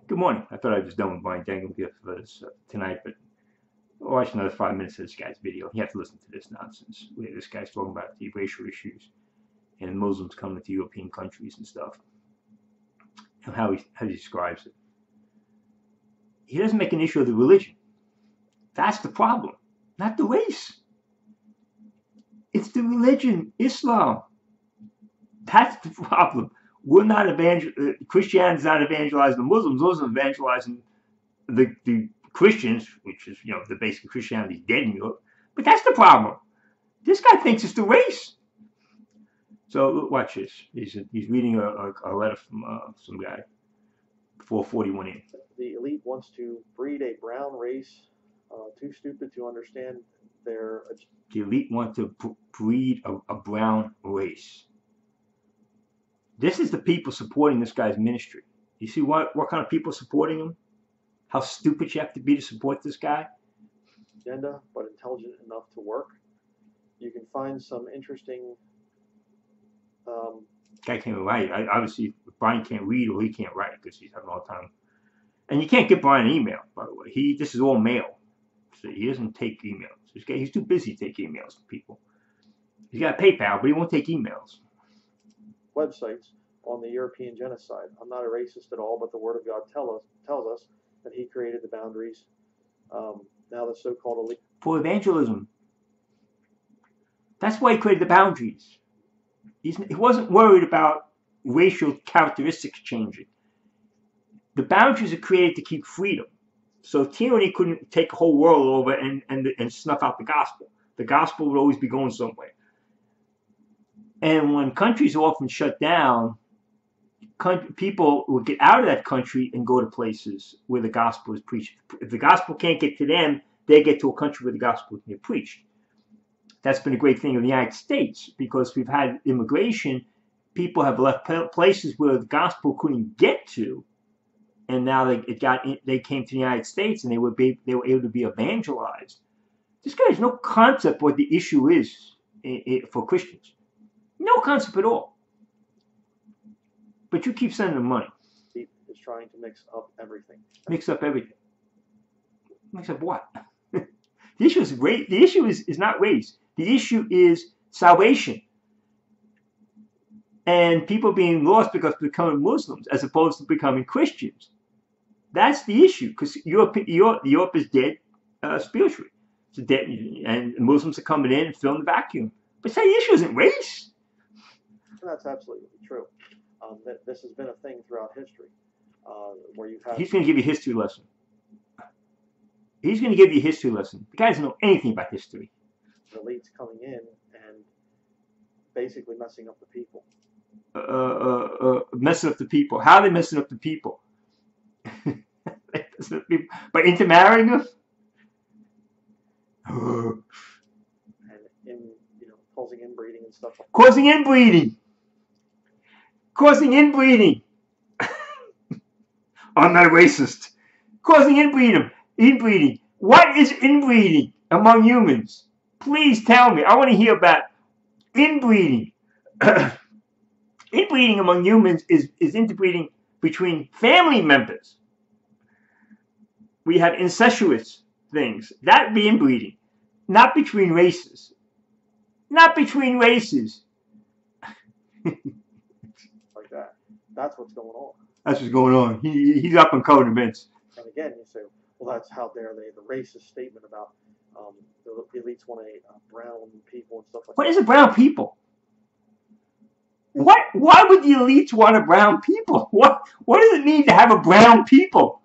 Good morning. I thought I was done with Bryan Denlinger for this tonight, but I'll watch another 5 minutes of this guy's video. You have to listen to this nonsense. Where this guy's talking about the racial issues and Muslims coming to European countries and stuff, and how he describes it. He doesn't make an issue of the religion. That's the problem, not the race. It's the religion, Islam. That's the problem. We're not Christianity is not evangelizing the Muslims. Those are evangelizing the Christians, which is, the basic Christianity is dead in Europe. But that's the problem. This guy thinks it's the race. So watch this. He's reading a letter from some guy, 441 in. The elite wants to breed a brown race, too stupid to understand their... The elite want to breed a brown race. This is the people supporting this guy's ministry. You see what kind of people supporting him? How stupid you have to be to support this guy? Agenda, but intelligent enough to work. You can find some interesting... Guy can't write. Obviously, Bryan can't read or he can't write because he's having a hard time. And you can't get Bryan an email, by the way. This is all mail. So he doesn't take emails. This guy, he's too busy to take emails from people. He's got PayPal, but he won't take emails. Websites on the European genocide. I'm not a racist at all, but the Word of God tells us that He created the boundaries. Now the so-called elite. For evangelism. That's why he created the boundaries. He wasn't worried about racial characteristics changing. The boundaries are created to keep freedom. So tyranny couldn't take the whole world over and snuff out the gospel. The gospel would always be going somewhere. And when countries are often shut down, people will get out of that country and go to places where the gospel is preached. If the gospel can't get to them, they get to a country where the gospel can get preached. That's been a great thing in the United States because we've had immigration. People have left places where the gospel couldn't get to, and now they came to the United States and they were able to be evangelized. This guy has no concept what the issue is for Christians. No concept at all. But you keep sending them money. He is trying to mix up everything. Mix up everything. Mix up what? The issue is race. The issue is not race. The issue is salvation. And people being lost because of becoming Muslims as opposed to becoming Christians. That's the issue. Because Europe is dead spiritually. It's dead, and Muslims are coming in and filling the vacuum. But say the issue isn't race. That's absolutely true. This has been a thing throughout history, where you've had... He's going to give you a history lesson. He's going to give you a history lesson. The guy doesn't know anything about history. The elites coming in and basically messing up the people. Messing up the people. How are they messing up the people? By intermarrying them? And causing inbreeding and stuff. Causing inbreeding. Causing inbreeding. I'm not a racist. Causing inbreeding. What is inbreeding among humans? Please tell me. I want to hear about inbreeding. Inbreeding among humans is interbreeding between family members. We have incestuous things. That would be inbreeding. Not between races. Not between races. Like that. That's what's going on. That's what's going on. He's up on current events. And again, you say, well, that's how dare they, the racist statement about the elites want a brown people and stuff like that. What is a brown people? Why would the elites want a brown people? What does it mean to have a brown people?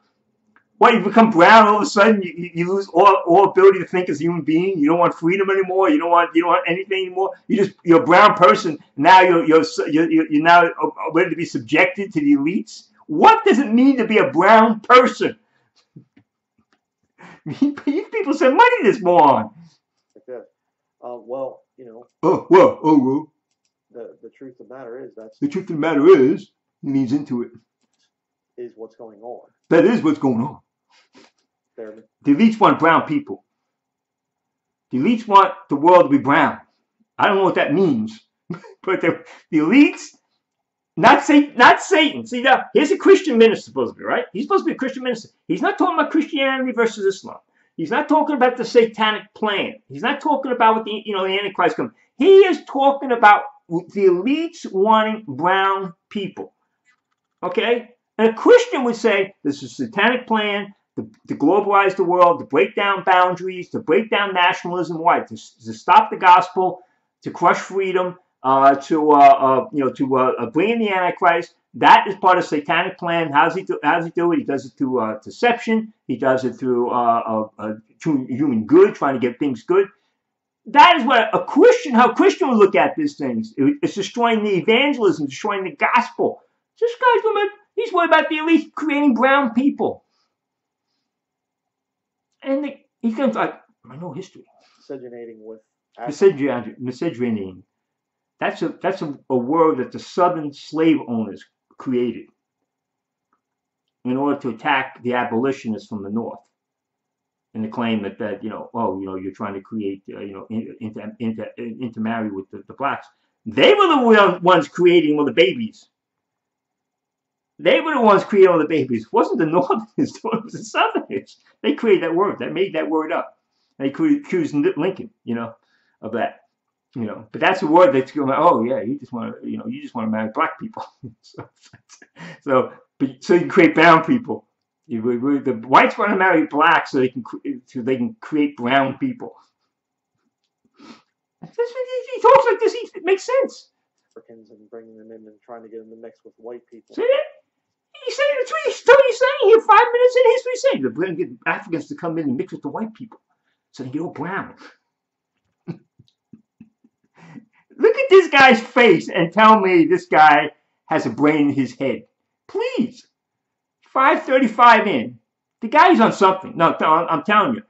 What, you become brown all of a sudden? You lose all ability to think as a human being. You don't want freedom anymore. You don't want anything anymore. You're a brown person. Now you're now ready to be subjected to the elites. What does it mean to be a brown person? These people send money to this moron. Like that. Well, Whoa. The truth of the matter is the truth of the matter is he leans into it. Is what's going on. That is what's going on. The elites want brown people. The elites want the world to be brown. I don't know what that means, but the elites Not Satan. See, now, here's a Christian minister supposed to be, right? He's supposed to be a Christian minister. He's not talking about Christianity versus Islam. He's not talking about the satanic plan. He's not talking about what the Antichrist comes. He is talking about the elites wanting brown people. Okay? And a Christian would say this is a satanic plan to globalize the world, to break down boundaries, to break down nationalism, why? To stop the gospel, to crush freedom, to bring in the Antichrist. That is part of satanic plan. How does he do it? He does it through deception. He does it through human good, trying to get things good. That is what how a Christian would look at these things. It's destroying the evangelism, destroying the gospel. This guy's he's worried about the elite creating brown people. And he comes like, I know history. Miscegenating with miscegenating. That's a word that the southern slave owners created in order to attack the abolitionists from the north, and the claim that you're trying to create intermarry with the blacks. They were the ones creating all the babies. They were the ones creating all the babies. It wasn't the Northerners, it was the Southerners. They created that word. They made that word up. They accused Lincoln, of that. But that's a word that's going. Oh yeah, you just want to marry black people. so you can create brown people. The whites want to marry blacks so they can create brown people. He talks like this. It makes sense. Africans and bringing them in and trying to get them to mix with white people. See that? He's saying that's what he's saying here. 5 minutes in history, saying they're going to get Africans to come in and mix with the white people so they get all brown. Look at this guy's face and tell me this guy has a brain in his head. Please. 5:35 in. The guy's on something. No, I'm telling you.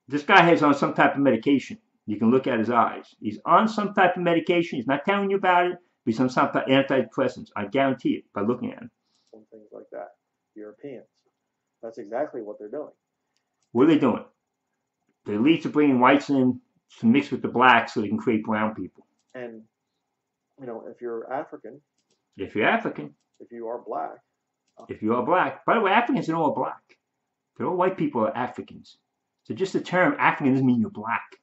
This guy has on some type of medication. You can look at his eyes. He's on some type of medication. He's not telling you about it, but he's on some type of antidepressants. I guarantee it by looking at him. Some things like that. Europeans. That's exactly what they're doing. What are they doing? The elites are bringing whites in to mix with the blacks so they can create brown people. And, if you're African. If you're African. If you are black. If you are black. By the way, Africans are all black. They're all white people are Africans. So just the term African doesn't mean you're black.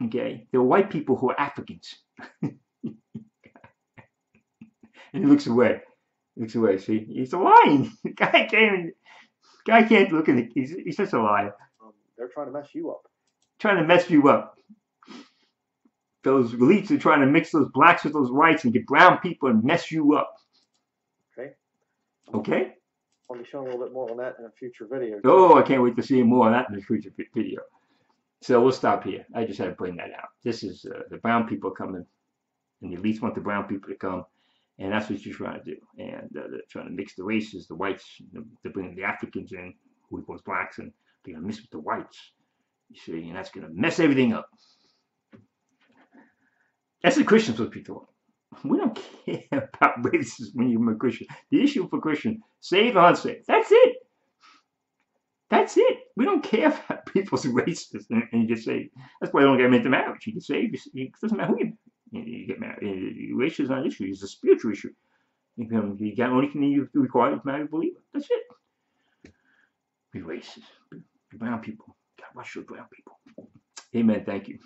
Okay? There are white people who are Africans. And he looks away. See? He's lying. The guy can't look at it. He's such a liar. They're trying to mess you up. Trying to mess you up. Those elites are trying to mix those blacks with those whites and get brown people and mess you up. Okay? I'll be showing a little bit more on that in a future video. Oh, I can't wait to see more on that in a future video. So we'll stop here. I just had to bring that out. This is the brown people coming, and the elites want the brown people to come, and that's what you're trying to do. And they're trying to mix the races, the whites, they're bringing the Africans in, who we call blacks, and they're going to mix with the whites. You see, and that's going to mess everything up. That's the Christians supposed to be taught. We don't care about races when you're a Christian. The issue for Christian, saved or unsaved. That's it. That's it. We don't care about people's races and you get saved. That's why they don't get them into marriage. You get saved. It doesn't matter who you get married. Race is not an issue. It's a spiritual issue. You got only thing you require to marry a believer. That's it. Be racist. Be brown people. God, watch your brown people. Amen. Thank you.